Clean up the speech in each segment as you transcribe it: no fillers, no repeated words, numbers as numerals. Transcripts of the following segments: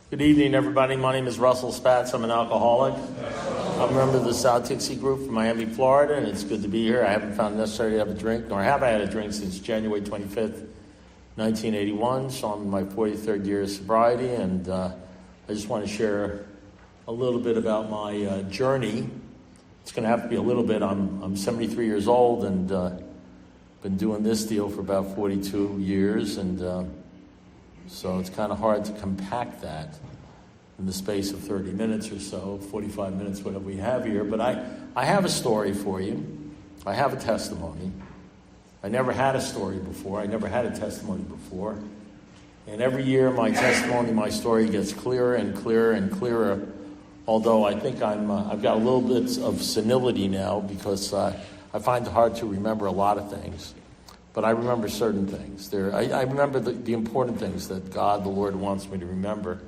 Good evening, everybody. My name is Russell Spatz. I'm an alcoholic. I'm a member of the South Dixie Group from Miami, Florida, and it's good to be here. I haven't found it necessary to have a drink, nor have I had a drink since January 25th, 1981, so I'm in my 43rd year of sobriety, and I just want to share a little bit about my journey. It's going to have to be a little bit. I'm 73 years old and been doing this deal for about 42 years, and so it's kind of hard to compact that in the space of 30 minutes or so, 45 minutes, whatever we have here. But I have a story for you. I have a testimony. I never had a story before. I never had a testimony before. And every year my testimony, my story gets clearer and clearer and clearer, although I think I've got a little bit of senility now because I find it hard to remember a lot of things. But I remember certain things. I remember the important things that God, the Lord, wants me to remember.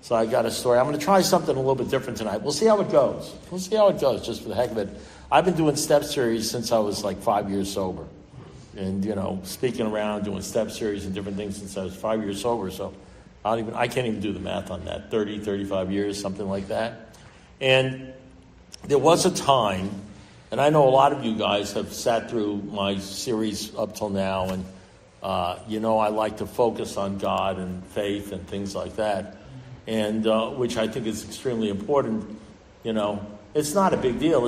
So I got a story. I'm going to try something a little bit different tonight. We'll see how it goes. We'll see how it goes, just for the heck of it. I've been doing step series since I was like 5 years sober. And, speaking around, doing step series and different things since I was 5 years sober. So I can't even do the math on that. 30, 35 years, something like that. And there was a time, and I know a lot of you guys have sat through my series up till now, and I like to focus on God and faith and things like that, and which I think is extremely important. It's not a big deal.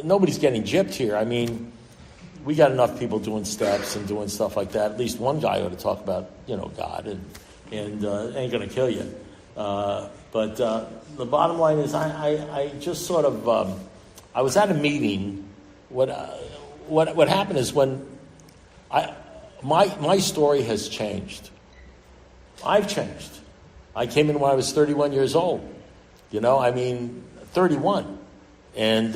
Nobody's getting gypped here. I mean, we got enough people doing steps and doing stuff like that. At least one guy ought to talk about, God, and ain't going to kill you. But the bottom line is I just sort of, I was at a meeting. What happened is when my story has changed. I've changed. I came in when I was 31 years old. 31. And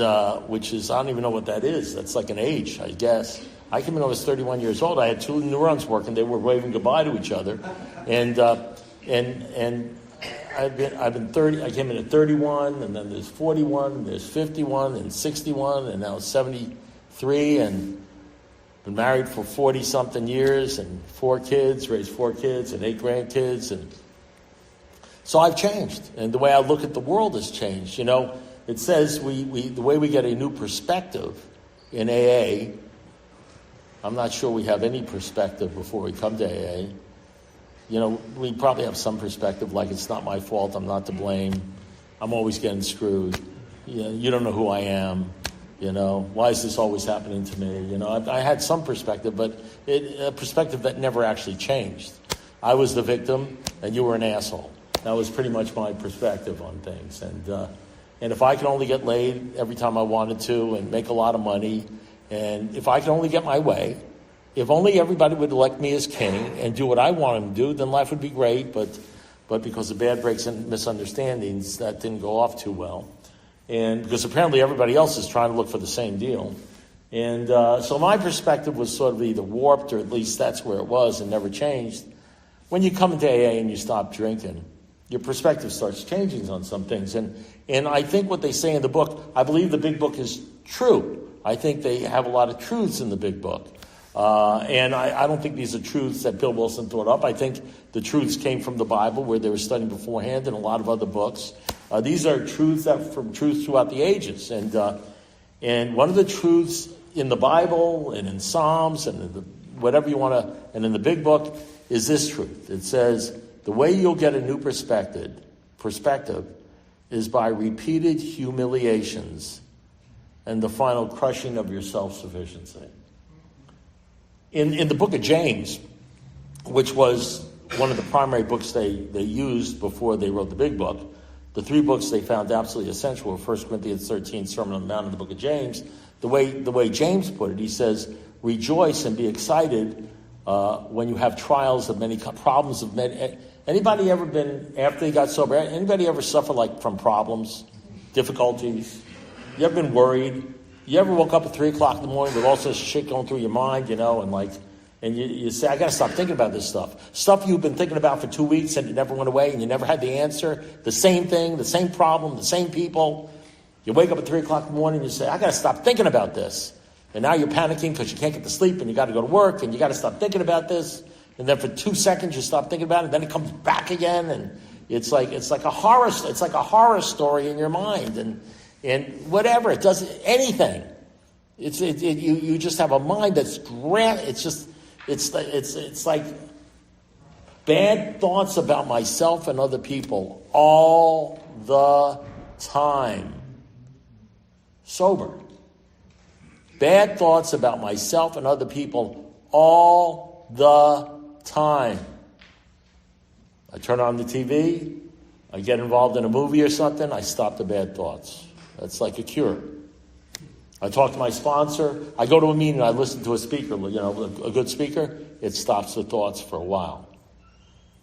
which is, I don't even know what that is. That's like an age, I guess. I came in when I was 31 years old. I had two neurons working. They were waving goodbye to each other. And I've been 30. I came in at 31, and then there's 41, and there's 51, and 61, and now 73, and been married for 40-something years, and 4 kids, raised 4 kids, and 8 grandkids, and so I've changed, and the way I look at the world has changed. It says the way we get a new perspective in AA. I'm not sure we have any perspective before we come to AA. We probably have some perspective, like it's not my fault, I'm not to blame, I'm always getting screwed, you don't know who I am, why is this always happening to me? I had some perspective, but a perspective that never actually changed. I was the victim, and you were an asshole. That was pretty much my perspective on things. And if I could only get laid every time I wanted to and make a lot of money, and if I could only get my way, if only everybody would elect me as king and do what I want them to do, then life would be great. But because of bad breaks and misunderstandings, that didn't go off too well. And because apparently everybody else is trying to look for the same deal. And so my perspective was sort of either warped, or at least that's where it was and never changed. When you come into AA and you stop drinking, your perspective starts changing on some things. And I think what they say in the book, I believe the big book is true. I think they have a lot of truths in the big book. And I don't think these are truths that Bill Wilson thought up. I think the truths came from the Bible, where they were studying beforehand, and a lot of other books. These are truths from truths throughout the ages. And one of the truths in the Bible and in Psalms and whatever you want to, and in the big book, is this truth. It says, the way you'll get a new perspective is by repeated humiliations and the final crushing of your self-sufficiency. In the book of James, which was one of the primary books they used before they wrote the big book, the 3 books they found absolutely essential were 1 Corinthians 13, Sermon on the Mount, and the book of James. The way James put it, he says, rejoice and be excited when you have trials of many problems of many. Anybody ever been, after they got sober, anybody ever suffer from problems, difficulties? You ever been worried? You ever woke up at 3 o'clock in the morning with all sorts of shit going through your mind, and you say, I got to stop thinking about this stuff. Stuff you've been thinking about for 2 weeks and it never went away and you never had the answer. The same thing, the same problem, the same people. You wake up at 3 o'clock in the morning and you say, I got to stop thinking about this. And now you're panicking because you can't get to sleep and you got to go to work and you got to stop thinking about this. And then for 2 seconds you stop thinking about it, and then it comes back again, and It's like a horror story in your mind, and whatever, it doesn't anything. You just have a mind that's it's like bad thoughts about myself and other people all the time. Sober. Bad thoughts about myself and other people all the time. I turn on the TV, I get involved in a movie or something, I stop the bad thoughts. That's like a cure. I talk to my sponsor, I go to a meeting, I listen to a speaker, a good speaker, it stops the thoughts for a while.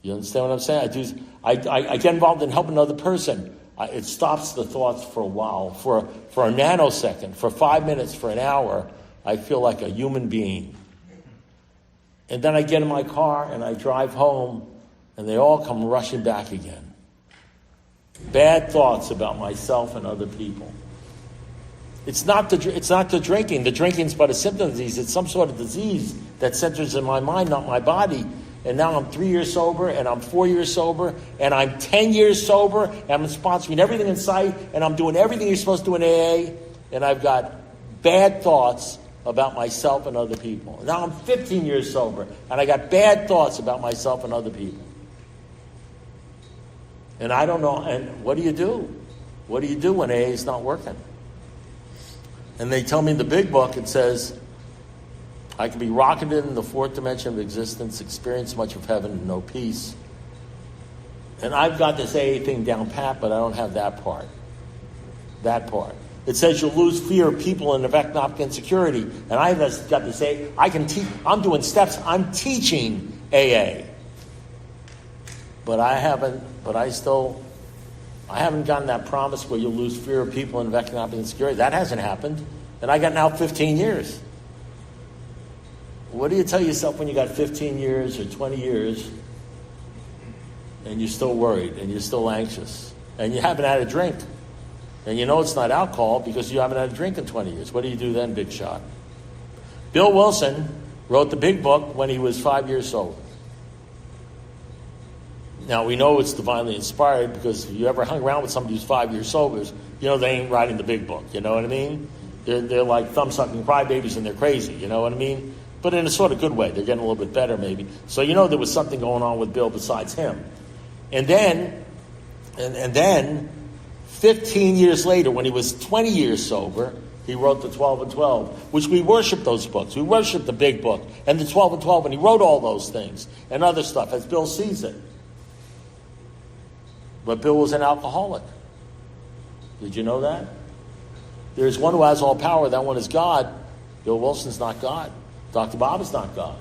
You understand what I'm saying? I get involved in helping another person. It stops the thoughts for a while. For a nanosecond, for 5 minutes, for an hour, I feel like a human being. And then I get in my car and I drive home, and they all come rushing back again. Bad thoughts about myself and other people. It's not the drinking. The drinking's but a symptom of disease. It's some sort of disease that centers in my mind, not my body. And now I'm 3 years sober, and I'm 4 years sober, and I'm 10 years sober, and I'm sponsoring everything in sight, and I'm doing everything you're supposed to do in AA, and I've got bad thoughts about myself and other people. Now I'm 15 years sober, and I got bad thoughts about myself and other people. And I don't know, and what do you do? What do you do when AA is not working? And they tell me in the big book, it says, I can be rocketed in the fourth dimension of existence, experience much of heaven and no peace. And I've got this AA thing down pat, but I don't have that part. That part. It says you'll lose fear of people and of economic insecurity. And I've got to say, I can teach, I'm doing steps, I'm teaching AA. But I haven't gotten that promise where you'll lose fear of people and of economic insecurity. That hasn't happened. And I got now 15 years. What do you tell yourself when you got 15 years or 20 years and you're still worried and you're still anxious and you haven't had a drink and you know it's not alcohol because you haven't had a drink in 20 years? What do you do then, big shot? Bill Wilson wrote the big book when he was 5 years sober. Now, we know it's divinely inspired because if you ever hung around with somebody who's 5 years sober, you know they ain't writing the big book, you know what I mean? They're like thumb-sucking crybabies and they're crazy, you know what I mean? But in a sort of good way. They're getting a little bit better, maybe. So you know there was something going on with Bill besides him. And then 15 years later, when he was 20 years sober, he wrote the 12 and 12, which we worship those books. We worship the big book and the 12 and 12, and he wrote all those things and other stuff as Bill sees it. But Bill was an alcoholic. Did you know that? There's one who has all power. That one is God. Bill Wilson's not God. Dr. Bob is not God.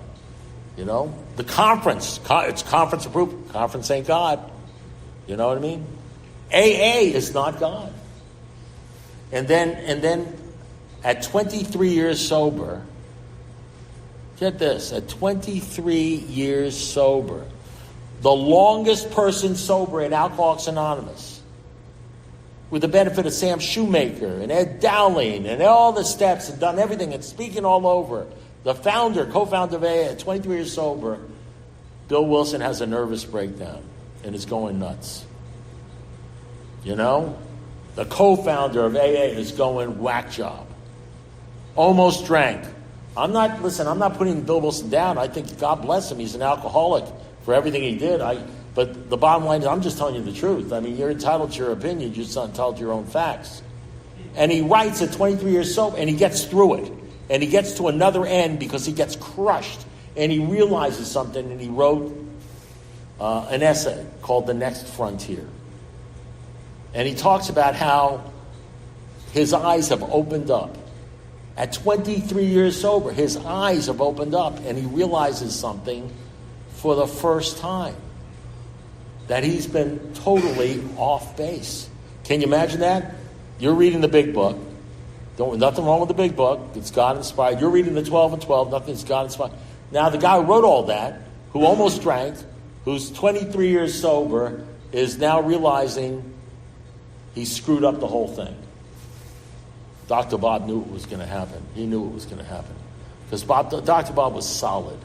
You know? The conference. It's conference approved. Conference ain't God. You know what I mean? AA is not God. And then at 23 years sober, get this, at 23 years sober, the longest person sober in Alcoholics Anonymous, with the benefit of Sam Shoemaker and Ed Dowling and all the steps and done everything and speaking all over, the founder, co-founder of AA at 23 years sober, Bill Wilson has a nervous breakdown and is going nuts. You know? The co-founder of AA is going whack job. Almost drank. I'm not putting Bill Wilson down. I think God bless him. He's an alcoholic for everything he did. But the bottom line is I'm just telling you the truth. I mean, you're entitled to your opinion. You're just not entitled to your own facts. And he writes at 23 years sober, and he gets through it. And he gets to another end because he gets crushed. And he realizes something, and he wrote an essay called The Next Frontier. And he talks about how his eyes have opened up. At 23 years sober, his eyes have opened up, and he realizes something for the first time. That he's been totally off base. Can you imagine that? You're reading the big book. Nothing wrong with the big book. It's God-inspired. You're reading the 12 and 12. Nothing's God-inspired. Now, the guy who wrote all that, who almost drank, who's 23 years sober, is now realizing he screwed up the whole thing. Dr. Bob knew it was going to happen. He knew it was going to happen. Because Dr. Bob was solid.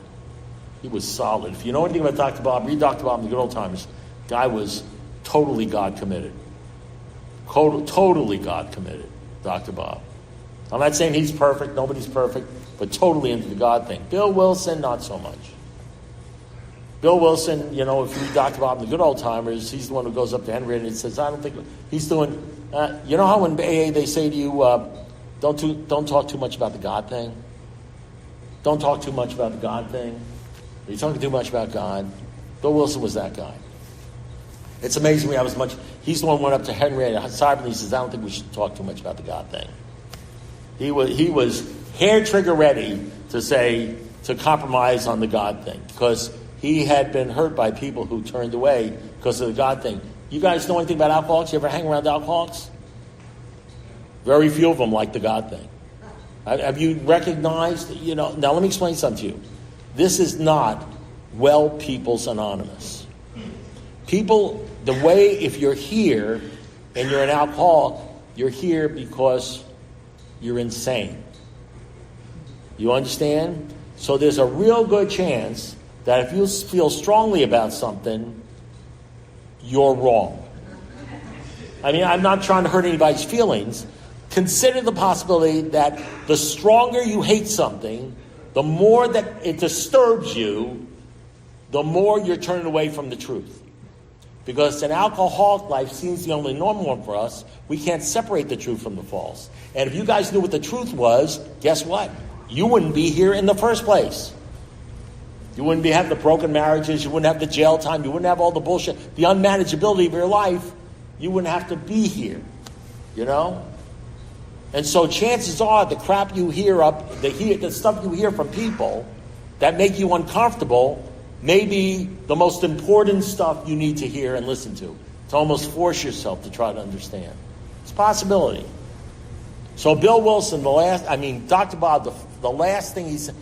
He was solid. If you know anything about Dr. Bob, read Dr. Bob in the Good Old Timers. Guy was totally God committed. Totally God committed, Dr. Bob. I'm not saying he's perfect, nobody's perfect, but totally into the God thing. Bill Wilson, not so much. Bill Wilson, if you read Dr. Bob and the Good Old Timers, he's the one who goes up to Henry and says, I don't think, he's doing, you know how in AA they say to you, don't talk too much about the God thing? Don't talk too much about the God thing. You're talking too much about God. Bill Wilson was that guy. It's amazing we have as much. He's the one who went up to Henry Cyberly and he says, I don't think we should talk too much about the God thing. He was hair trigger ready to compromise on the God thing because he had been hurt by people who turned away because of the God thing. You guys know anything about alcoholics? You ever hang around alcoholics? Very few of them like the God thing. Have you recognized, now let me explain something to you. This is not Well People's Anonymous. People, the way, if you're here and you're an alcoholic, you're here because you're insane. You understand? So there's a real good chance that if you feel strongly about something, you're wrong. I mean, I'm not trying to hurt anybody's feelings. Consider the possibility that the stronger you hate something, the more that it disturbs you, the more you're turning away from the truth. Because an alcoholic life seems the only normal one for us. We can't separate the truth from the false. And if you guys knew what the truth was, guess what? You wouldn't be here in the first place. You wouldn't have the broken marriages. You wouldn't have the jail time. You wouldn't have all the bullshit, the unmanageability of your life. You wouldn't have to be here, And so chances are the crap you hear the stuff you hear from people that make you uncomfortable may be the most important stuff you need to hear and listen to almost force yourself to try to understand. It's a possibility. So Bill Wilson, Dr. Bob, the last thing he said,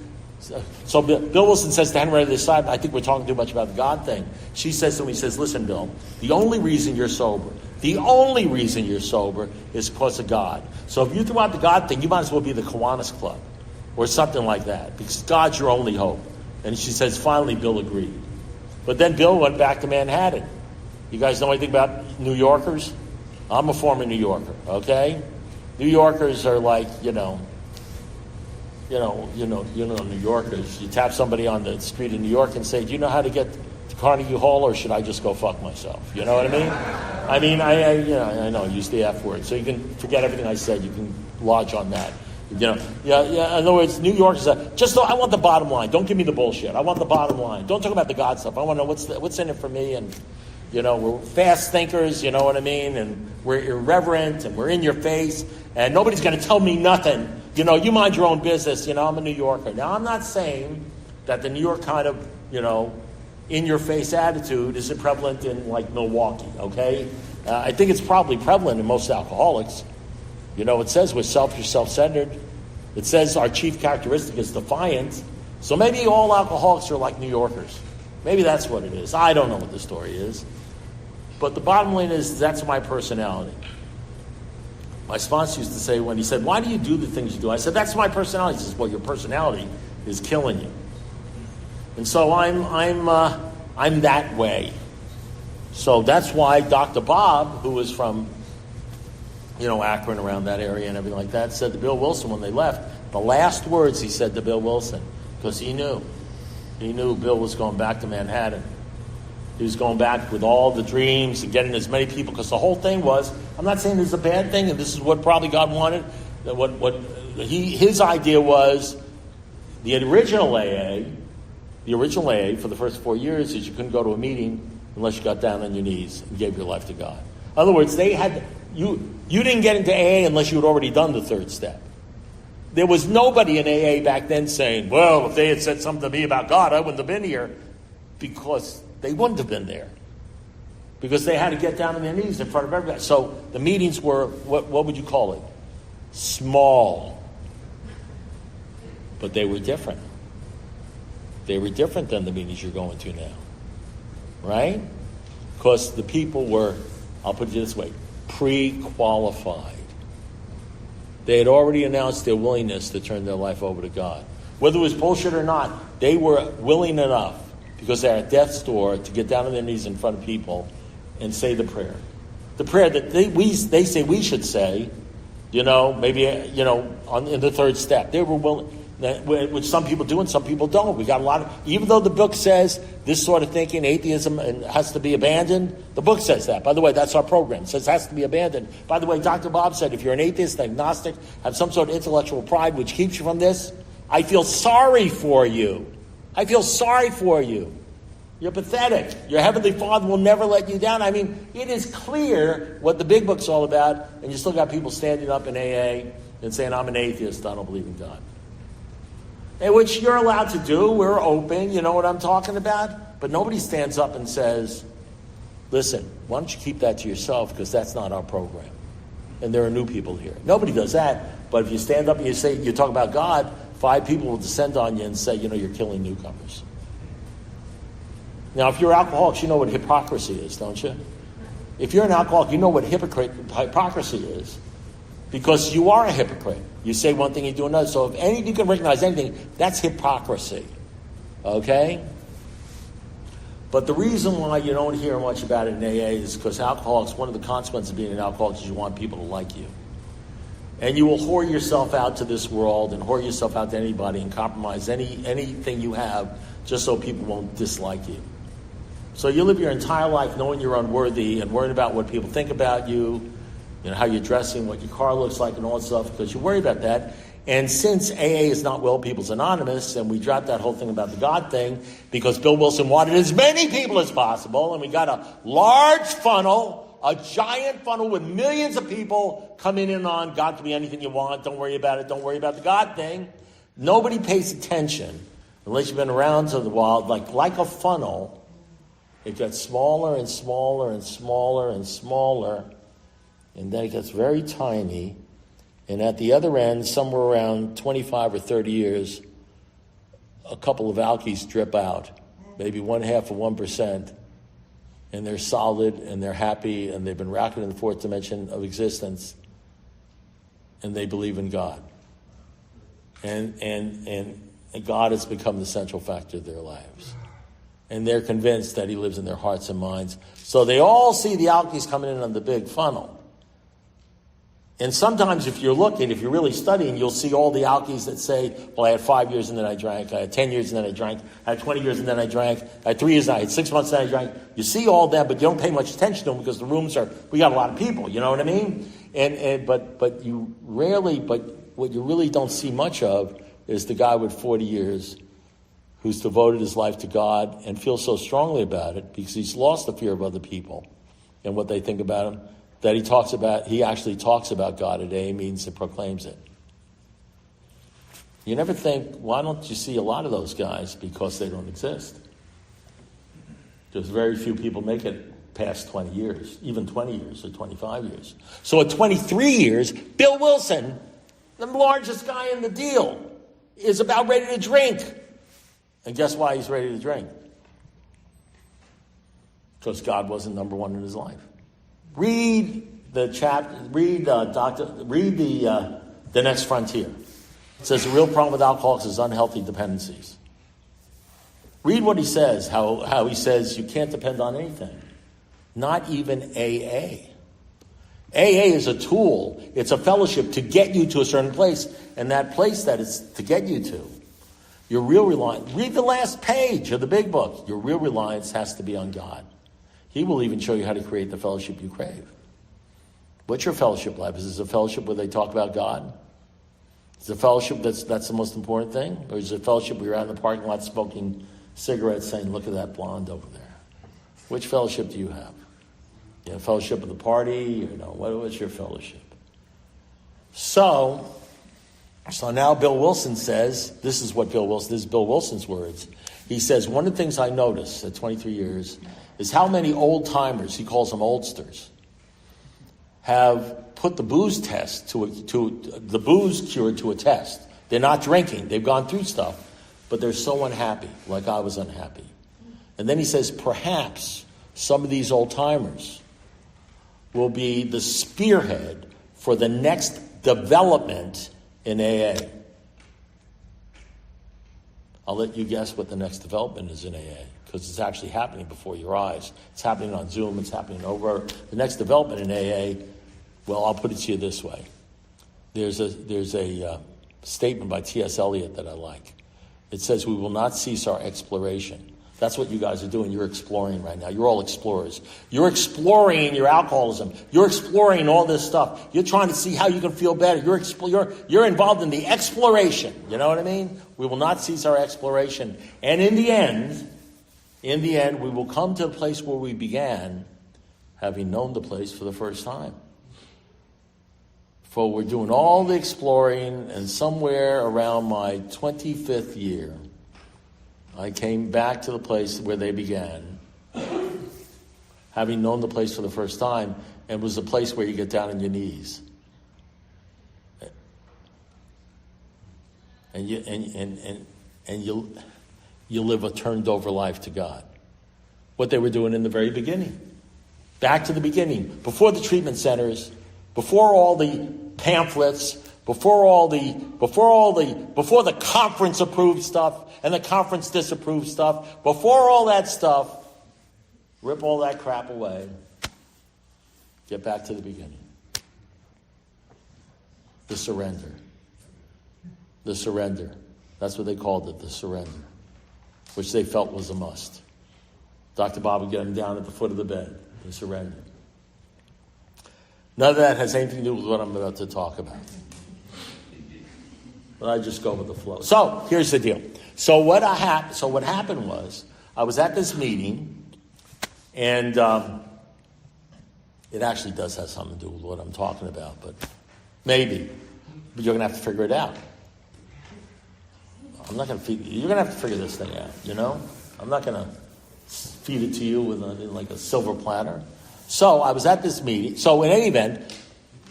so Bill Wilson says to Henrietta this side, I think we're talking too much about the God thing. She says to him, listen, Bill, the only reason you're sober is because of God. So if you throw out the God thing, you might as well be the Kiwanis Club or something like that because God's your only hope. And she says, finally, Bill agreed. But then Bill went back to Manhattan. You guys know anything about New Yorkers? I'm a former New Yorker, okay? New Yorkers are like, New Yorkers. You tap somebody on the street in New York and say, do you know how to get to Carnegie Hall or should I just go fuck myself? You know what I mean? I know I use the F word. So you can forget everything I said. You can lodge on that. In other words, New Yorkers I want the bottom line. Don't give me the bullshit. I want the bottom line. Don't talk about the God stuff. I want to know what's in it for me. And, we're fast thinkers, you know what I mean? And we're irreverent and we're in your face. And nobody's going to tell me nothing. You mind your own business. I'm a New Yorker. Now, I'm not saying that the New York kind of, in-your-face attitude isn't prevalent in, like, Milwaukee, okay? I think it's probably prevalent in most alcoholics. It says we're self-centered. It says our chief characteristic is defiant. So maybe all alcoholics are like New Yorkers. Maybe that's what it is. I don't know what the story is. But the bottom line is that's my personality. My sponsor used to say when he said, why do you do the things you do? I said, that's my personality. He says, well, your personality is killing you. And so I'm that way. So that's why Dr. Bob, who was from Akron, around that area and everything like that, said to Bill Wilson when they left, the last words he said to Bill Wilson, because he knew Bill was going back to Manhattan. He was going back with all the dreams and getting as many people, because the whole thing was, I'm not saying this is a bad thing, and this is what probably God wanted. His idea was, the original AA for the first 4 years is you couldn't go to a meeting unless you got down on your knees and gave your life to God. In other words, you didn't get into AA unless you had already done the third step. There was nobody in AA back then saying, well, if they had said something to me about God, I wouldn't have been here. Because they wouldn't have been there. Because they had to get down on their knees in front of everybody. So the meetings were, what would you call it? Small. But they were different. They were different than the meetings you're going to now. Right? Because the people were, I'll put it this way, pre-qualified. They had already announced their willingness to turn their life over to God. Whether it was bullshit or not, they were willing enough, because they're at death's door, to get down on their knees in front of people and say the prayer. The prayer that they say we should say, maybe, in the third step. They were willing, which some people do and some people don't. We got a lot of, even though the book says this sort of thinking, atheism, has to be abandoned, the book says that. By the way, that's our program. It says it has to be abandoned. By the way, Dr. Bob said if you're an atheist, agnostic, have some sort of intellectual pride which keeps you from this, I feel sorry for you. I feel sorry for you. You're pathetic. Your Heavenly Father will never let you down. I mean, it is clear what the big book's all about, and you still got people standing up in AA and saying, I'm an atheist, I don't believe in God. And which you're allowed to do. We're open, you know what I'm talking about? But nobody stands up and says, listen, why don't you keep that to yourself, because that's not our program. And there are new people here. Nobody does that. But if you stand up and you talk about God, 5 people will descend on you and say, you're killing newcomers. Now, if you're alcoholics, you know what hypocrisy is, don't you? If you're an alcoholic, you know what hypocrisy is, because you are a hypocrite. You say one thing, you do another. So if you can recognize anything, that's hypocrisy. Okay? But the reason why you don't hear much about it in AA is because alcoholics, one of the consequences of being an alcoholic is you want people to like you. And you will whore yourself out to this world and whore yourself out to anybody and compromise anything you have just so people won't dislike you. So you live your entire life knowing you're unworthy and worrying about what people think about you, how you're dressing, what your car looks like and all that stuff, because you worry about that. And since AA is not Well People's Anonymous, and we dropped that whole thing about the God thing, because Bill Wilson wanted as many people as possible, and we got a large funnel, a giant funnel with millions of people coming in on God can be anything you want, don't worry about it, don't worry about the God thing. Nobody pays attention, unless you've been around to the wild, like a funnel. It gets smaller and smaller and smaller and smaller, and then it gets very tiny. And at the other end, somewhere around 25 or 30 years, a couple of alkies drip out, maybe 0.5%, and they're solid and they're happy and they've been rocking in the fourth dimension of existence, and they believe in God. And God has become the central factor of their lives. And they're convinced that he lives in their hearts and minds. So they all see the alkies coming in on the big funnel. And sometimes if you're really studying, you'll see all the alkies that say, well, I had 5 years and then I drank. I had 10 years and then I drank. I had 20 years and then I drank. I had 3 years and I had 6 months and then I drank. You see all that, but you don't pay much attention to them because the rooms we got a lot of people, you know what I mean? But what you really don't see much of is the guy with 40 years who's devoted his life to God and feels so strongly about it because he's lost the fear of other people and what they think about him, that he actually talks about God at AA meetings and proclaims it. You never think, why don't you see a lot of those guys? Because they don't exist. There's very few people make it past 20 years, even 20 years or 25 years. So at 23 years, Bill Wilson, the largest guy in the deal, is about ready to drink. And guess why he's ready to drink? Because God wasn't number one in his life. Read the Next Frontier. It says the real problem with alcoholics is unhealthy dependencies. Read what he says, how he says you can't depend on anything. Not even AA. AA is a tool. It's a fellowship to get you to a certain place. And that place that it's to get you to, your real reliance, read the last page of the big book. Your real reliance has to be on God. He will even show you how to create the fellowship you crave. What's your fellowship like? Is this a fellowship where they talk about God? Is it a fellowship that's the most important thing? Or is it a fellowship where you're out in the parking lot smoking cigarettes saying, look at that blonde over there? Which fellowship do you have? You have fellowship of the party? What's your fellowship? So now Bill Wilson says, this is Bill Wilson's words. He says, one of the things I noticed at 23 years is how many old-timers, he calls them oldsters, have put the booze test to the booze cure to a test. They're not drinking. They've gone through stuff, but they're so unhappy, like I was unhappy. And then he says, perhaps some of these old-timers will be the spearhead for the next development in AA. I'll let you guess what the next development is in AA, because it's actually happening before your eyes. It's happening on Zoom. It's happening over. The next development in AA, well, I'll put it to you this way. There's a statement by T.S. Eliot that I like. It says, we will not cease our exploration. That's what you guys are doing. You're exploring right now. You're all explorers. You're exploring your alcoholism. You're exploring all this stuff. You're trying to see how you can feel better. You're involved in the exploration. You know what I mean? We will not cease our exploration. And in the end, we will come to a place where we began, having known the place for the first time. For we're doing all the exploring, and somewhere around my 25th year, I came back to the place where they began, having known the place for the first time, and it was a place where you get down on your knees. And you live a turned over life to God. What they were doing in the very beginning. Back to the beginning. Before the treatment centers, before all the pamphlets, before the conference approved stuff and the conference disapproved stuff, before all that stuff, rip all that crap away. Get back to the beginning. The surrender. The surrender. That's what they called it, the surrender, which they felt was a must. Dr. Bob would get them down at the foot of the bed, the surrender. None of that has anything to do with what I'm about to talk about. But I just go with the flow. So, here's the deal. So what happened was, I was at this meeting, and it actually does have something to do with what I'm talking about, but maybe. But you're going to have to figure it out. You're going to have to figure this thing out, you know? I'm not going to feed it to you with like a silver platter. So I was at this meeting. So in any event,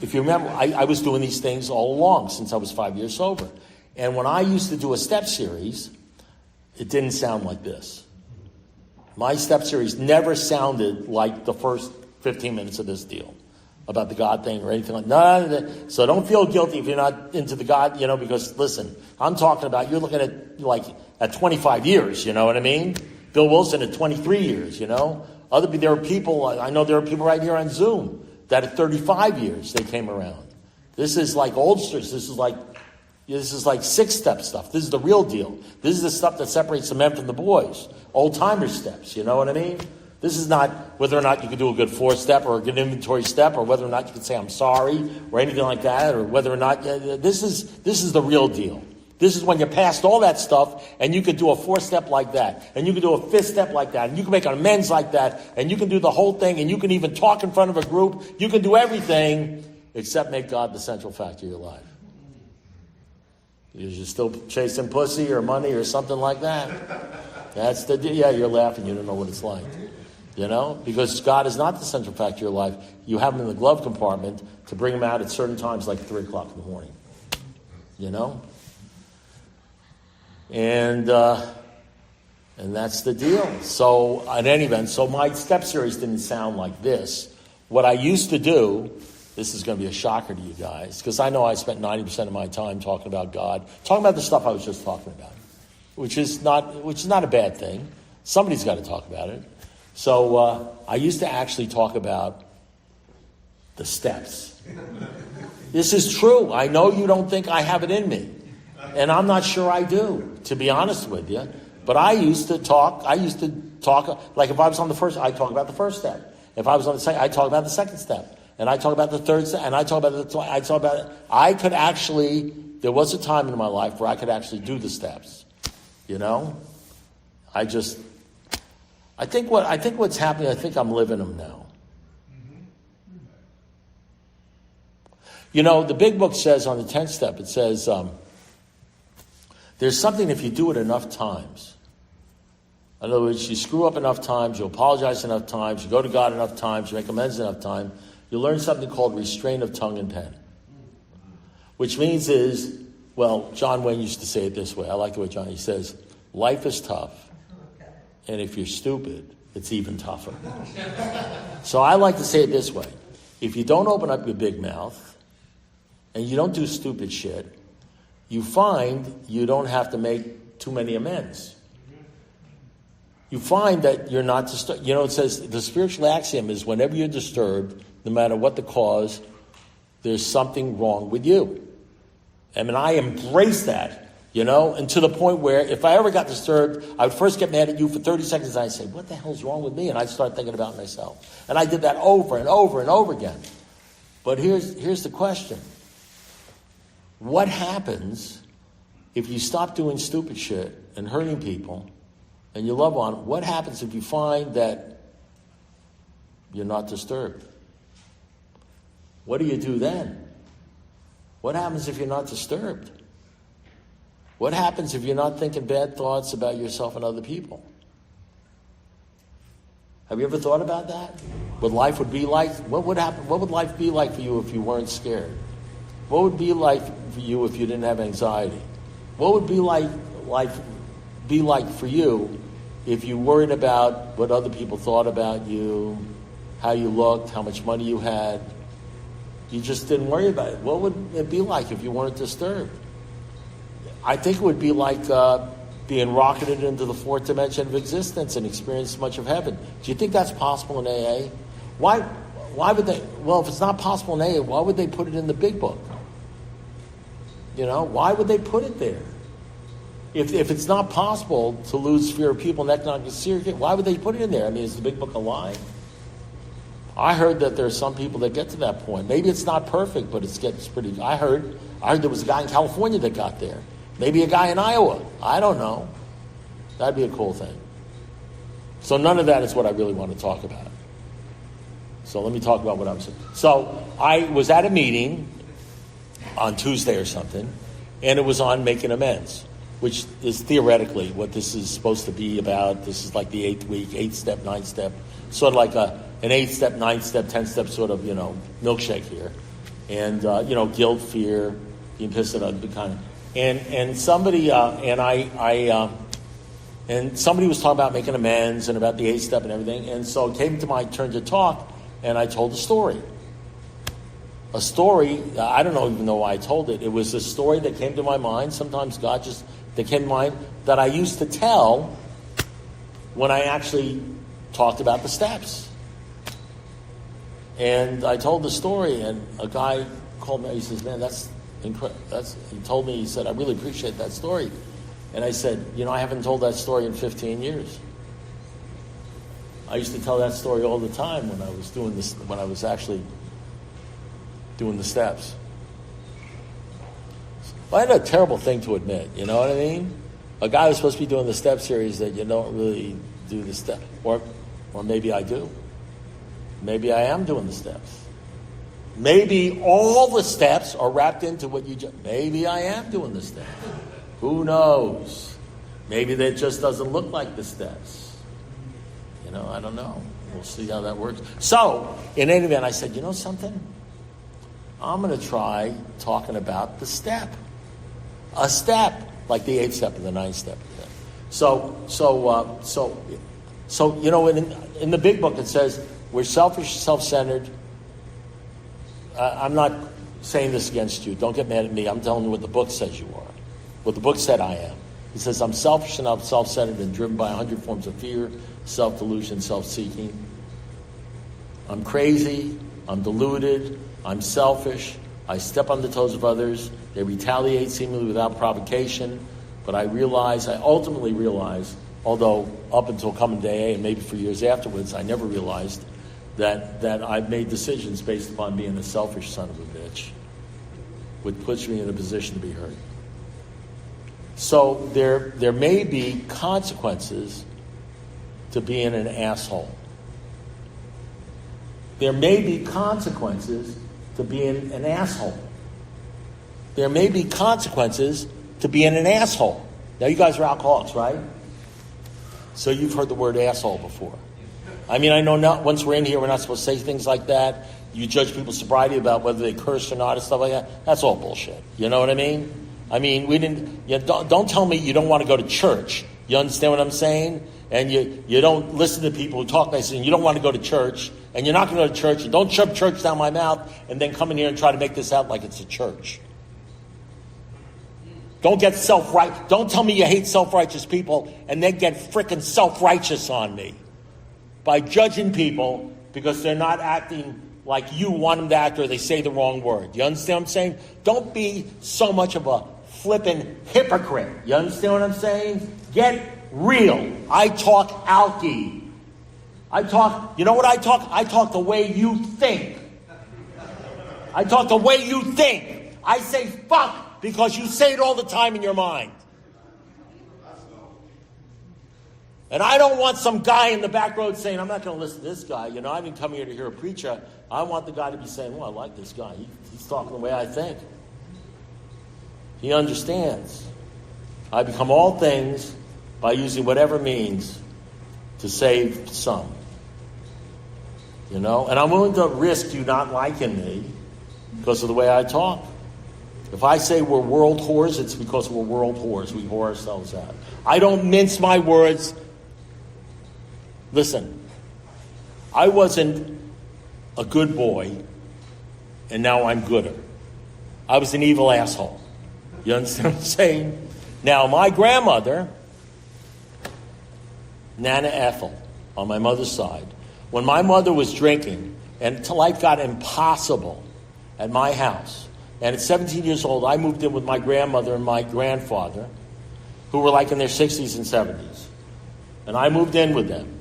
if you remember, I was doing these things all along since I was 5 years sober. And when I used to do a step series, it didn't sound like this. My step series never sounded like the first 15 minutes of this deal about the God thing or anything like that. So don't feel guilty if you're not into the God, you know, because listen, I'm talking about, you're looking at 25 years, you know what I mean? Bill Wilson at 23 years, you know? There are people right here on Zoom that at 35 years they came around. This is like oldsters. This is like six-step stuff. This is the real deal. This is the stuff that separates the men from the boys. Old-timer steps, you know what I mean? This is not whether or not you can do a good four-step or a good inventory step, or whether or not you can say I'm sorry or anything like that, or whether or not this is the real deal. This is when you're past all that stuff, and you can do a four-step like that, and you can do a fifth step like that, and you can make amends like that, and you can do the whole thing, and you can even talk in front of a group. You can do everything except make God the central factor of your life. Because you're still chasing pussy or money or something like that. You're laughing. You don't know what it's like. You know? Because God is not the central factor of your life. You have him in the glove compartment to bring him out at certain times like 3 o'clock in the morning. You know? And that's the deal. So, in any event, so my step series didn't sound like this. What I used to do, this is going to be a shocker to you guys, because I know I spent 90% of my time talking about God, talking about the stuff I was just talking about, which is not a bad thing. Somebody's got to talk about it. So I used to actually talk about the steps. This is true. I know you don't think I have it in me. And I'm not sure I do, to be honest with you. But I used to talk, like if I was on the first, I'd talk about the first step. If I was on the second, I'd talk about the second step. And I'd talk about the third step, and there was a time in my life where I could actually do the steps. You know? I think what's happening, I think I'm living them now. You know, the big book says on the 10th step, it says, there's something if you do it enough times. In other words, you screw up enough times, you apologize enough times, you go to God enough times, you make amends enough time, you learn something called restraint of tongue and pen. Which means John Wayne used to say it this way. I like the way he says, life is tough. And if you're stupid, it's even tougher. So I like to say it this way. If you don't open up your big mouth and you don't do stupid shit, you find you don't have to make too many amends. you find that you're not disturbed. It says the spiritual axiom is whenever you're disturbed, no matter what the cause, there's something wrong with you. I mean, I embrace that, and to the point where if I ever got disturbed, I would first get mad at you for 30 seconds, and I'd say, what the hell's wrong with me? And I'd start thinking about myself. And I did that over and over and over again. But here's the question. What happens if you stop doing stupid shit and hurting people and you love on them? What happens if you find that you're not disturbed? What do you do then? What happens if you're not disturbed? What happens if you're not thinking bad thoughts about yourself and other people? Have you ever thought about that? What life would be like? What would happen? What would life be like for you if you weren't scared? What would be like for you if you didn't have anxiety? What would be like life be like for you if you worried about what other people thought about you, how you looked, how much money you had? You just didn't worry about it. What would it be like if you weren't disturbed? I think it would be like being rocketed into the fourth dimension of existence and experience much of heaven. Do you think that's possible in AA? Why would they? Well, if it's not possible in AA, why would they put it in the big book? Why would they put it there? If it's not possible to lose fear of people and economic security, why would they put it in there? I mean, is the big book a lie? I heard that there are some people that get to that point. Maybe it's not perfect, but it gets pretty. I heard there was a guy in California that got there. Maybe a guy in Iowa. I don't know. That'd be a cool thing. So none of that is what I really want to talk about. So let me talk about what I was saying. So I was at a meeting on Tuesday or something, and it was on making amends, which is theoretically what this is supposed to be about. This is like the 8th week, 8-step, 9-step, sort of like an 8-step, 9-step, 10-step sort of, milkshake here. And, guilt, fear, being pissed at other kind of. And somebody, and somebody was talking about making amends and about the 8-step and everything. And so it came to my turn to talk, and I told a story. A story, I don't even know why I told it. It was a story that came to my mind. Sometimes that came to mind that I used to tell when I actually talked about the steps. And I told the story, and a guy called me. He says, "Man, that's incredible." He told me. He said, "I really appreciate that story." And I said, "I haven't told that story in 15 years. I used to tell that story all the time when I was doing this. When I was actually doing the steps." Well, I had a terrible thing to admit. You know what I mean? A guy who's supposed to be doing the step series that you don't really do the step, or maybe I do. Maybe I am doing the steps. Maybe all the steps are wrapped into what you just... Maybe I am doing the steps. Who knows? Maybe that just doesn't look like the steps. I don't know. We'll see how that works. So, in any event, I said, something? I'm going to try talking about the step. A step, like the 8th step and the 9th step. So in the big book it says, we're selfish, self-centered. I'm not saying this against you. Don't get mad at me. I'm telling you what the book says you are. What the book said I am. It says I'm selfish and I'm self-centered and driven by 100 forms of fear, self-delusion, self-seeking. I'm crazy. I'm deluded. I'm selfish. I step on the toes of others. They retaliate seemingly without provocation. But I ultimately realize, although up until coming to AA and maybe for years afterwards, I never realized that I've made decisions based upon being a selfish son of a bitch, which puts me in a position to be hurt. So there may be consequences to being an asshole. There may be consequences to being an asshole. There may be consequences to being an asshole. Now, you guys are alcoholics, right? So you've heard the word asshole before. I mean, I know not, once we're in here, we're not supposed to say things like that. You judge people's sobriety about whether they curse or not and stuff like that. That's all bullshit. You know what I mean? I mean, we didn't. Don't tell me you don't want to go to church. You understand what I'm saying? And you don't listen to people who talk nice, and you don't want to go to church, and you're not going to go to church, and don't shove church down my mouth, and then come in here and try to make this out like it's a church. Don't get self-righteous. Don't tell me you hate self-righteous people and then get frickin' self-righteous on me by judging people because they're not acting like you want them to act or they say the wrong word. You understand what I'm saying? Don't be so much of a flippin' hypocrite. You understand what I'm saying? Get real. I talk alky. You know what I talk? I talk the way you think. I talk the way you think. I say fuck because you say it all the time in your mind. And I don't want some guy in the back road saying, I'm not going to listen to this guy. You know, I didn't come here to hear a preacher. I want the guy to be saying, well, I like this guy. He's talking the way I think. He understands. I become all things by using whatever means to save some. You know? And I'm willing to risk you not liking me because of the way I talk. If I say we're world whores, it's because we're world whores. We whore ourselves out. I don't mince my words. Listen, I wasn't a good boy, and now I'm gooder. I was an evil asshole. You understand what I'm saying? Now, my grandmother, Nana Ethel, on my mother's side, when my mother was drinking, and life got impossible at my house, and at 17 years old, I moved in with my grandmother and my grandfather, who were like in their 60s and 70s. And I moved in with them.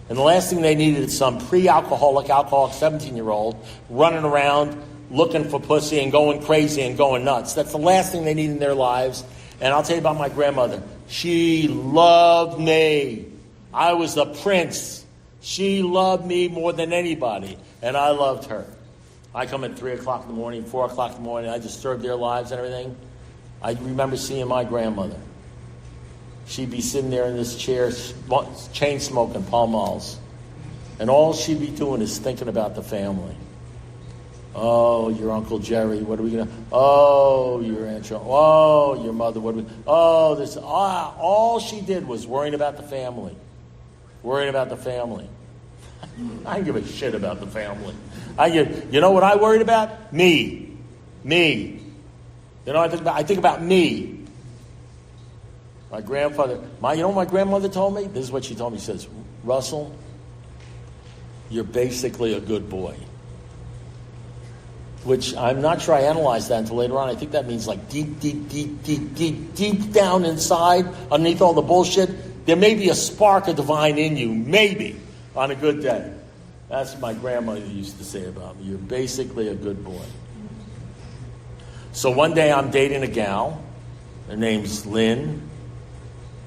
And the last thing they needed is some pre-alcoholic, alcoholic 17-year-old running around looking for pussy and going crazy and going nuts. That's the last thing they need in their lives. And I'll tell you about my grandmother. She loved me. I was the prince. She loved me more than anybody. And I loved her. I come at 3 o'clock in the morning, 4 o'clock in the morning. I disturbed their lives and everything. I remember seeing my grandmother. She'd be sitting there in this chair, chain smoking Pall Malls. And all she'd be doing is thinking about the family. Oh, your Uncle Jerry, what are we going to... Oh, your Aunt Jo. Oh, your mother, what are we... Oh, this... all she did was worrying about the family. Worrying about the family. I didn't give a shit about the family. You know what I worried about? Me. You know, I think about me. My grandfather, you know what my grandmother told me? This is what she told me. She says, Russell, you're basically a good boy. Which I'm not sure I analyzed that until later on. I think that means like deep down inside, underneath all the bullshit, there may be a spark of divine in you, maybe, on a good day. That's what my grandmother used to say about me. You're basically a good boy. So one day I'm dating a gal. Her name's Lynn.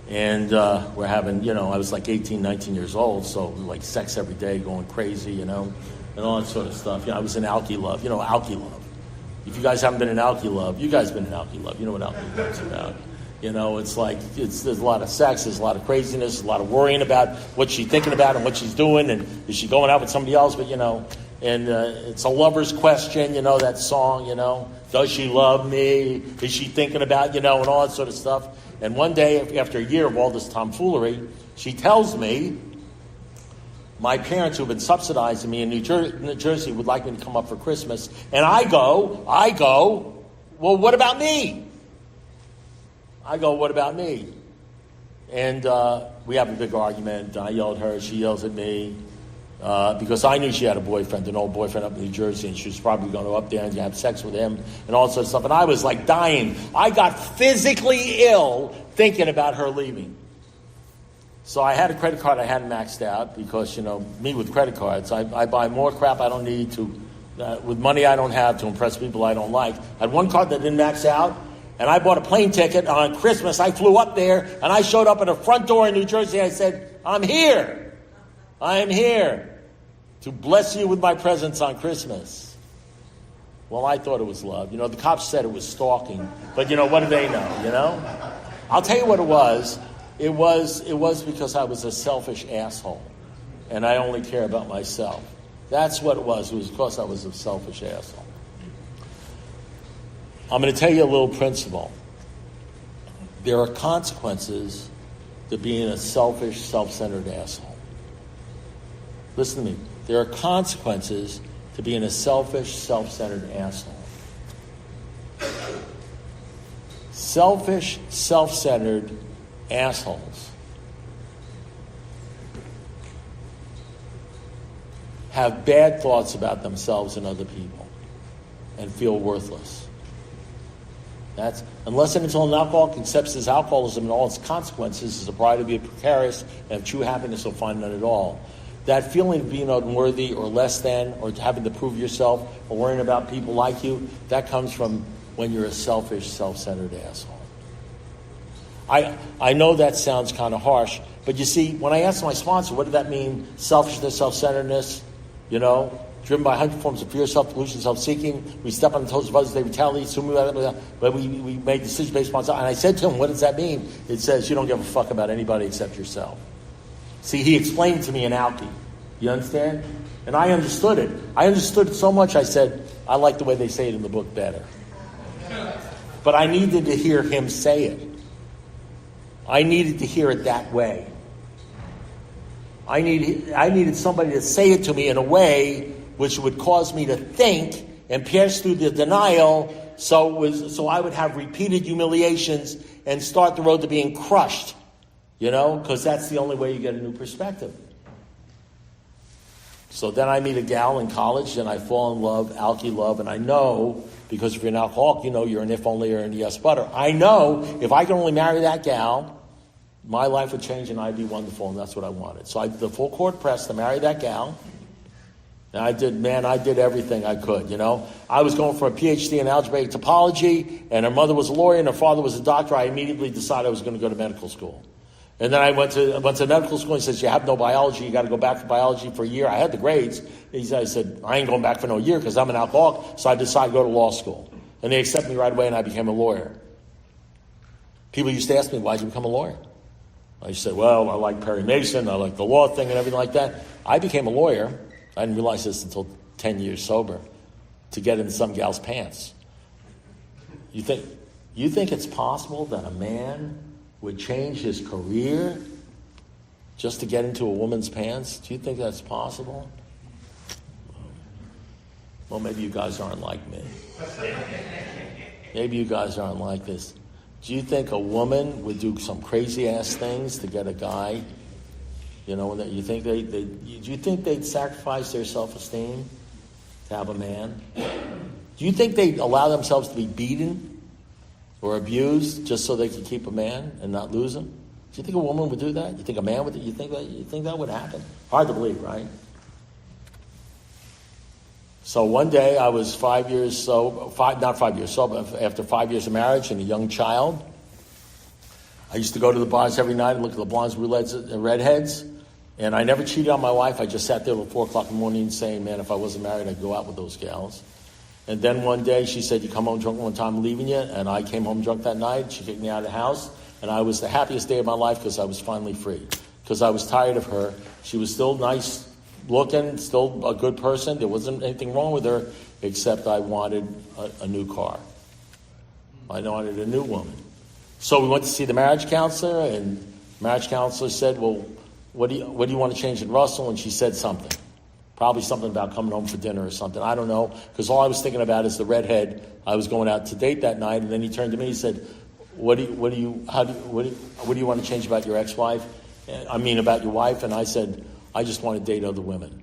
And we're having, you know, I was like 18, 19 years old, so like sex every day, going crazy, you know, and all that sort of stuff. You know, I was in Alky Love, you know, Alky Love. If you guys haven't been in Alky Love, you guys have been in Alky Love. You know what Alky Love's about. You know, it's like, there's a lot of sex, there's a lot of craziness, a lot of worrying about what she's thinking about and what she's doing, and is she going out with somebody else, but, you know, and it's a lover's question, you know, that song, you know, does she love me? Is she thinking about, you know, and all that sort of stuff. And one day, after a year of all this tomfoolery, she tells me my parents who have been subsidizing me in New Jersey would like me to come up for Christmas. And I go, well, what about me? What about me? And we have a big argument. I yell at her, she yells at me. Because I knew she had a boyfriend, an old boyfriend up in New Jersey, and she was probably going to go up there and have sex with him and all sorts of stuff. And I was like dying. I got physically ill thinking about her leaving. So I had a credit card I hadn't maxed out because, you know, me with credit cards, I buy more crap I don't need to, with money I don't have to impress people I don't like. I had one card that didn't max out, and I bought a plane ticket on Christmas. I flew up there, and I showed up at a front door in New Jersey. I said, I'm here. I am here to bless you with my presence on Christmas. Well, I thought it was love. You know, the cops said it was stalking. But, you know, what do they know, you know? I'll tell you what it was. It was because I was a selfish asshole. And I only care about myself. That's what it was. It was because I was a selfish asshole. I'm going to tell you a little principle. There are consequences to being a selfish, self-centered asshole. Listen to me. There are consequences to being a selfish, self-centered asshole. Selfish, self-centered assholes have bad thoughts about themselves and other people and feel worthless. That's unless and until an alcoholic accepts his alcoholism and all its consequences as a pride to be precarious and have true happiness will find none at all. That feeling of being unworthy or less than or having to prove yourself or worrying about people like you, that comes from when you're a selfish, self-centered asshole. I know that sounds kind of harsh, but you see, when I asked my sponsor, what did that mean? Selfishness, self-centeredness, driven by 100 forms of fear, self-delusion, self-seeking. We step on the toes of others, they retaliate, assume but we make decisions based upon self. And I said to him, what does that mean? It says you don't give a fuck about anybody except yourself. See, he explained to me in Alki. You understand? And I understood it. I understood it so much, I said, I like the way they say it in the book better. But I needed to hear him say it. I needed to hear it that way. I needed somebody to say it to me in a way which would cause me to think and pierce through the denial so I would have repeated humiliations and start the road to being crushed. Because that's the only way you get a new perspective. So then I meet a gal in college and I fall in love, alky love, and I know, because if you're an alcoholic, you're an if only or an yes butter. I know if I can only marry that gal, my life would change and I'd be wonderful, and that's what I wanted. So I did the full court press to marry that gal. And I did everything I could, I was going for a PhD in algebraic topology, and her mother was a lawyer and her father was a doctor. I immediately decided I was going to go to medical school. And then I went to medical school and he says, you have no biology, you got to go back for biology for a year. I had the grades. I said, I ain't going back for no year because I'm an alcoholic, so I decided to go to law school. And they accepted me right away and I became a lawyer. People used to ask me, why'd you become a lawyer? I said, well, I like Perry Mason, I like the law thing and everything like that. I became a lawyer, I didn't realize this until 10 years sober, to get in some gal's pants. You think it's possible that a man would change his career just to get into a woman's pants? Do you think that's possible? Well, maybe you guys aren't like me. Maybe you guys aren't like this. Do you think a woman would do some crazy ass things to get a guy? Do you think they'd sacrifice their self-esteem to have a man? Do you think they'd allow themselves to be beaten or abused just so they could keep a man and not lose him? Do you think a woman would do that? You think a man would? You think that would happen? Hard to believe, right? So one day I was 5 years sober, after 5 years of marriage and a young child. I used to go to the bars every night and look at the blondes, brunettes, and redheads. And I never cheated on my wife. I just sat there till 4 o'clock in the morning saying, man, if I wasn't married, I'd go out with those gals. And then one day she said, you come home drunk one time, I'm leaving you. And I came home drunk that night. She kicked me out of the house. And I was the happiest day of my life because I was finally free. Because I was tired of her. She was still nice looking, still a good person. There wasn't anything wrong with her, except I wanted a new car. I wanted a new woman. So we went to see the marriage counselor, and the marriage counselor said, well, what do you want to change in Russell? And she said something. Probably something about coming home for dinner or something. I don't know, because all I was thinking about is the redhead I was going out to date that night. And then he turned to me and said, what do you want to change about your ex-wife? About your wife? And I said, I just want to date other women.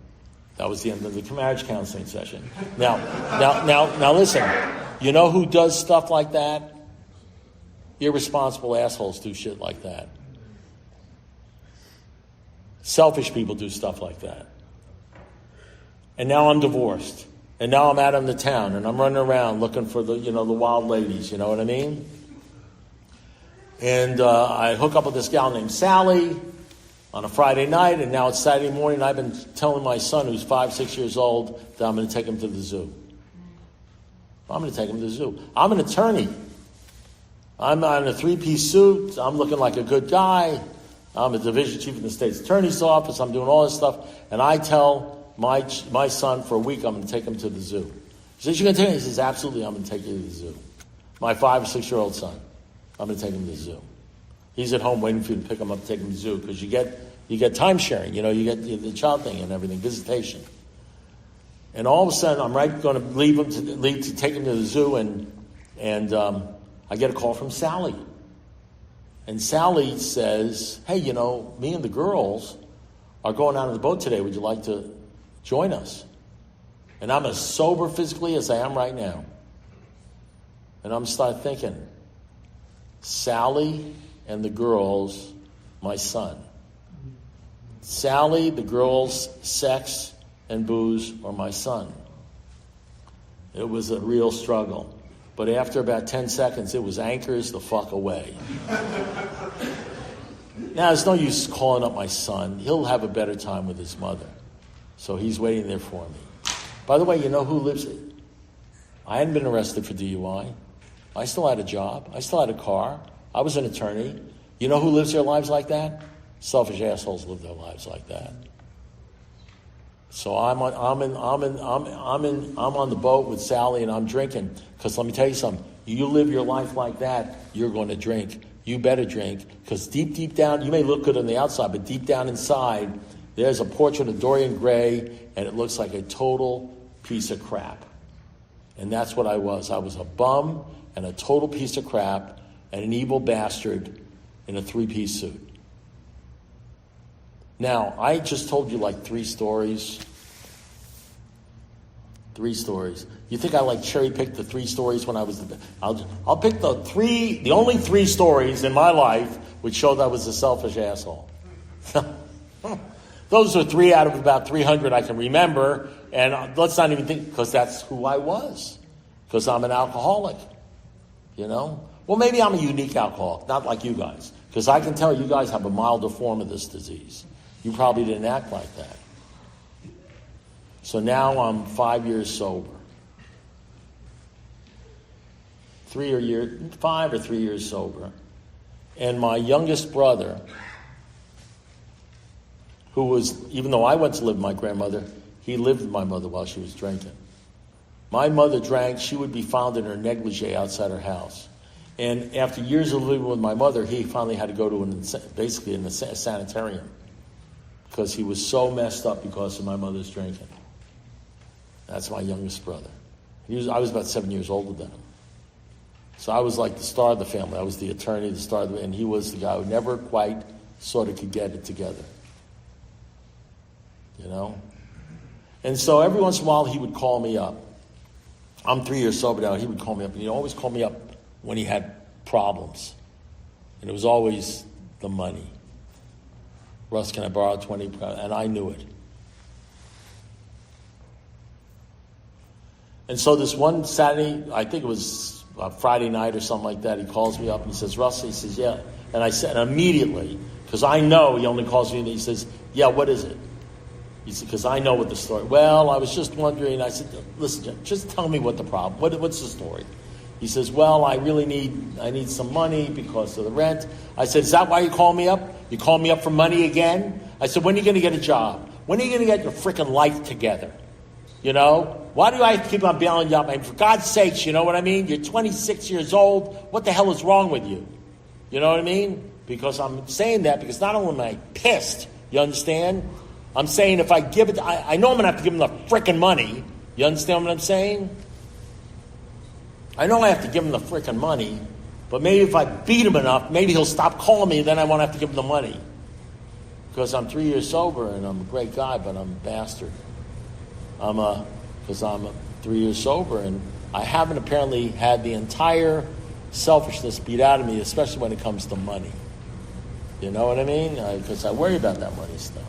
That was the end of the marriage counseling session. Now listen, you know who does stuff like that? Irresponsible assholes do shit like that. Selfish people do stuff like that. And now I'm divorced. And now I'm out in the town and I'm running around looking for the wild ladies, you know what I mean? And I hook up with this gal named Sally on a Friday night, and now it's Saturday morning. I've been telling my son, who's 5-6 years old, that I'm going to take him to the zoo. I'm going to take him to the zoo. I'm an attorney. I'm on a 3-piece suit. I'm looking like a good guy. I'm a division chief in the state's attorney's office. I'm doing all this stuff. And I tell my son for a week I'm going to take him to the zoo. He says, you're going to take him? He says, absolutely, I'm going to take you to the zoo. My 5 or 6 year old son. I'm going to take him to the zoo. He's at home waiting for you to pick him up and take him to the zoo because you get time sharing. You get the child thing and everything, visitation. And all of a sudden, I'm going to leave to take him to the zoo, and I get a call from Sally. And Sally says, hey, me and the girls are going out on the boat today. Would you like to join us? And I'm as sober physically as I am right now. And I'm start thinking, Sally and the girls, my son. Sally, the girls, sex, and booze, or my son. It was a real struggle. But after about 10 seconds, it was anchors the fuck away. Now, there's no use calling up my son. He'll have a better time with his mother. So he's waiting there for me. By the way, you know who lives it? I hadn't been arrested for DUI. I still had a job. I still had a car. I was an attorney. You know who lives their lives like that? Selfish assholes live their lives like that. So I'm on the boat with Sally and I'm drinking. Because let me tell you something. You live your life like that, you're going to drink. You better drink. Because deep down, you may look good on the outside, but deep down inside, there's a portrait of Dorian Gray, and it looks like a total piece of crap. And that's what I was. I was a bum and a total piece of crap and an evil bastard in a three-piece suit. Now, I just told you like three stories. Three stories. You think I like cherry-picked the three stories when I was I'll pick the only three stories in my life which showed I was a selfish asshole. Those are 3 out of about 300 I can remember, and let's not even think, because that's who I was. Because I'm an alcoholic, Well, maybe I'm a unique alcoholic, not like you guys. Because I can tell you guys have a milder form of this disease. You probably didn't act like that. So now I'm 5 years sober. 5 or 3 years sober. And my youngest brother, who was, even though I went to live with my grandmother, he lived with my mother while she was drinking. My mother drank, she would be found in her negligee outside her house. And after years of living with my mother, he finally had to go to a sanitarium. Because he was so messed up because of my mother's drinking. That's my youngest brother. I was about 7 years older than him. So I was like the star of the family. I was the attorney, the star of the, and he was the guy who never quite sort of could get it together. And so every once in a while he would call me up. I'm 3 years sober now. He would call me up, and he'd always call me up when he had problems. And it was always the money. Russ, can I borrow 20? And I knew it. And so this one Saturday, I think it was Friday night or something like that, he calls me up and he says, Russ, he says, yeah. And I said, immediately, because I know he only calls me and he says, yeah, what is it? He said, because I know what the story. Well, I was just wondering. I said, listen, just tell me what the problem, what's the story? He says, well, I need some money because of the rent. I said, is that why you call me up? You call me up for money again? I said, when are you going to get a job? When are you going to get your freaking life together? Why do I have to keep on bailing you up? And for God's sakes, you know what I mean? You're 26 years old. What the hell is wrong with you? You know what I mean? Because I'm saying that because not only am I pissed, you understand? I'm saying if I give it, I know I'm going to have to give him the freaking money. You understand what I'm saying? I know I have to give him the freaking money, but maybe if I beat him enough, maybe he'll stop calling me, then I won't have to give him the money. Because I'm 3 years sober and I'm a great guy, but I'm a bastard. Because I'm 3 years sober and I haven't apparently had the entire selfishness beat out of me, especially when it comes to money. You know what I mean? Because I worry about that money stuff.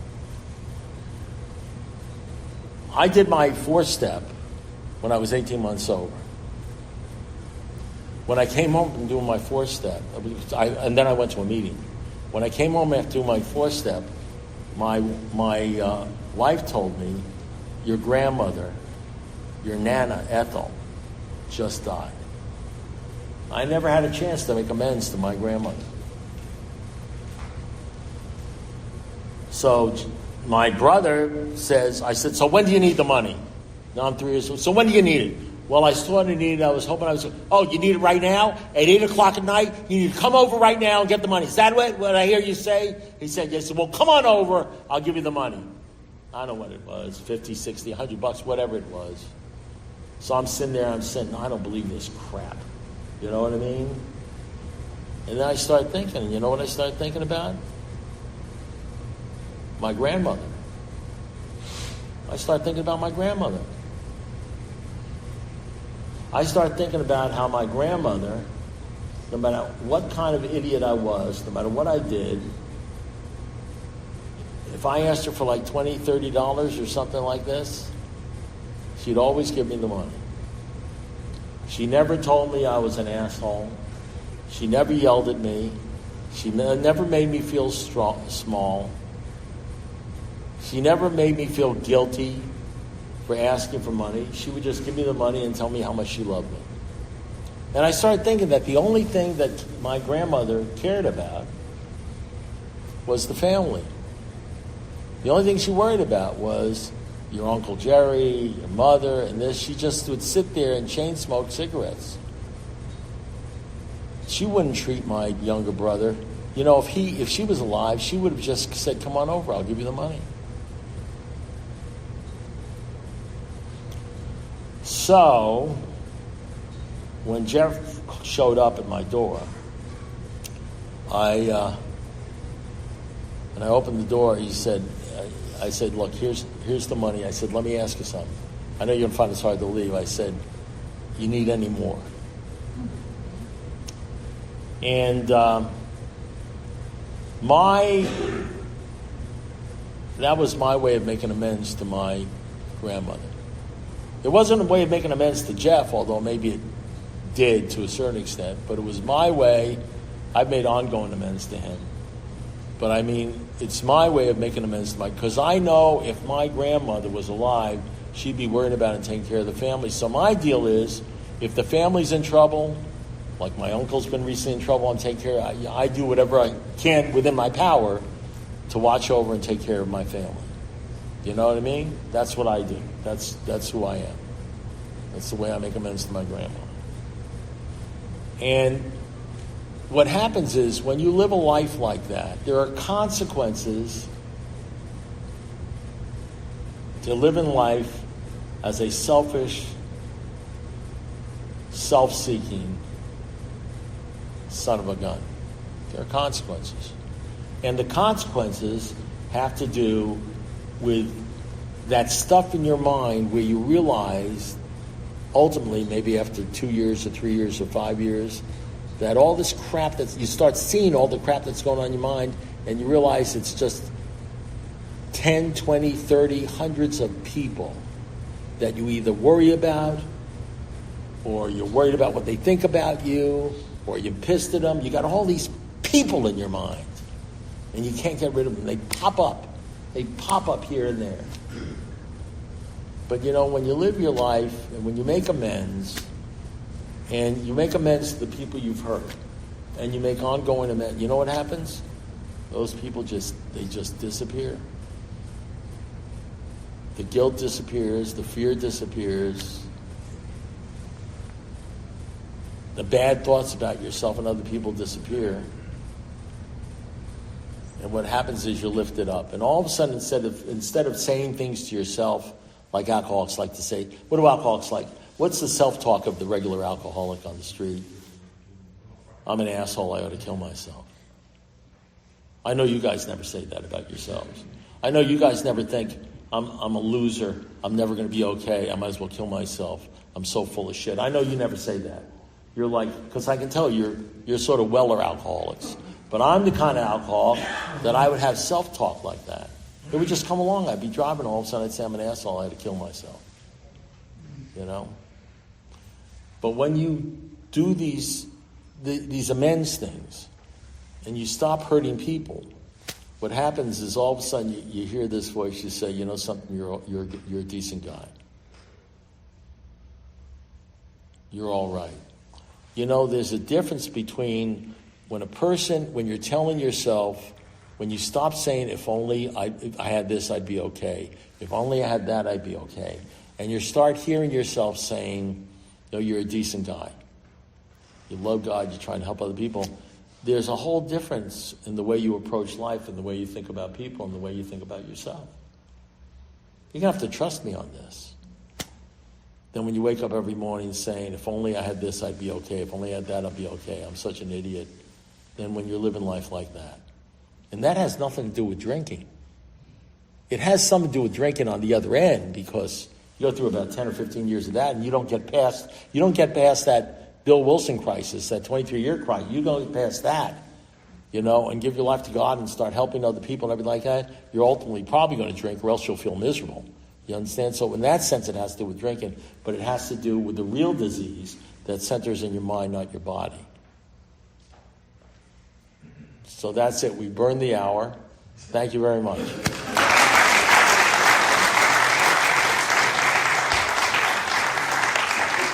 I did my 4-step when I was 18 months sober. When I came home from doing my 4-step, and then I went to a meeting. When I came home after doing my 4-step, my wife told me, your grandmother, your Nana, Ethel, just died. I never had a chance to make amends to my grandmother. So my brother says, I said, so when do you need the money? Now I'm 3 years old. So when do you need it? Well, I started to need it. I was hoping you need it right now? At 8 o'clock at night? You need to come over right now and get the money. Is that what I hear you say? He said, yes. Well, come on over. I'll give you the money. I don't know what it was, 50, 60, $100, whatever it was. So I'm sitting there, I don't believe this crap. You know what I mean? And then I started thinking, you know what I started thinking about? My grandmother. I started thinking about my grandmother. I started thinking about how my grandmother, no matter what kind of idiot I was, no matter what I did, if I asked her for like $20, $30 or something like this, she'd always give me the money. She never told me I was an asshole. She never yelled at me. She never made me feel small. She never made me feel guilty for asking for money. She would just give me the money and tell me how much she loved me. And I started thinking that the only thing that my grandmother cared about was the family. The only thing she worried about was your Uncle Jerry, your mother, and this. She just would sit there and chain smoke cigarettes. She wouldn't treat my younger brother. You know, if she was alive, she would have just said, come on over, I'll give you the money. So, when Jeff showed up at my door, and I opened the door, he said, I said, look, here's the money. I said, let me ask you something. I know you're going to find this hard to believe. I said, you need any more? And that was my way of making amends to my grandmother. It wasn't a way of making amends to Jeff, although maybe it did to a certain extent, but it was my way. I've made ongoing amends to him. But I mean, it's my way of making amends to because I know if my grandmother was alive, she'd be worried about and taking care of the family. So my deal is, if the family's in trouble, like my uncle's been recently in trouble, and take care of, I do whatever I can within my power to watch over and take care of my family. You know what I mean? That's what I do. That's who I am. That's the way I make amends to my grandma. And what happens is, when you live a life like that, there are consequences to living life as a selfish, self-seeking son of a gun. There are consequences. And the consequences have to do with that stuff in your mind where you realize, ultimately, maybe after 2 years or 3 years or 5 years, that all this crap you start seeing all the crap that's going on in your mind, and you realize it's just 10, 20, 30, hundreds of people that you either worry about, or you're worried about what they think about you, or you're pissed at them. You got all these people in your mind, and you can't get rid of them. They pop up. They pop up here and there. But you know, when you live your life, and when you make amends, and you make amends to the people you've hurt, and you make ongoing amends, you know what happens? Those people just disappear. The guilt disappears, the fear disappears, the bad thoughts about yourself and other people disappear. And what happens is you're lifted up. And all of a sudden, instead of saying things to yourself like alcoholics like to say, what do alcoholics like? What's the self-talk of the regular alcoholic on the street? I'm an asshole, I ought to kill myself. I know you guys never say that about yourselves. I know you guys never think, I'm a loser, I'm never going to be okay, I might as well kill myself, I'm so full of shit. I know you never say that. You're like, because I can tell you're sort of Weller alcoholics. But I'm the kind of alcoholic that I would have self-talk like that. It would just come along, I'd be driving, all of a sudden I'd say, I'm an asshole, I had to kill myself. You know? But when you do these amends things, and you stop hurting people, what happens is all of a sudden you hear this voice, you say, you know something, you're a decent guy. You're all right. You know, there's a difference between when you're telling yourself, when you stop saying, if only I had this, I'd be okay. If only I had that, I'd be okay. And you start hearing yourself saying, no, you're a decent guy. You love God, you're trying to help other people. There's a whole difference in the way you approach life and the way you think about people and the way you think about yourself. You're going to have to trust me on this. then when you wake up every morning saying, if only I had this, I'd be okay. If only I had that, I'd be okay. I'm such an idiot. Then when you're living life like that. And that has nothing to do with drinking. It has something to do with drinking on the other end, because you go through about 10 or 15 years of that and you don't get past that Bill Wilson crisis, that 23-year crisis. You don't get past that, and give your life to God and start helping other people and everything like that. You're ultimately probably going to drink, or else you'll feel miserable. You understand? So in that sense, it has to do with drinking, but it has to do with the real disease that centers in your mind, not your body. So that's it. We burned the hour. Thank you very much.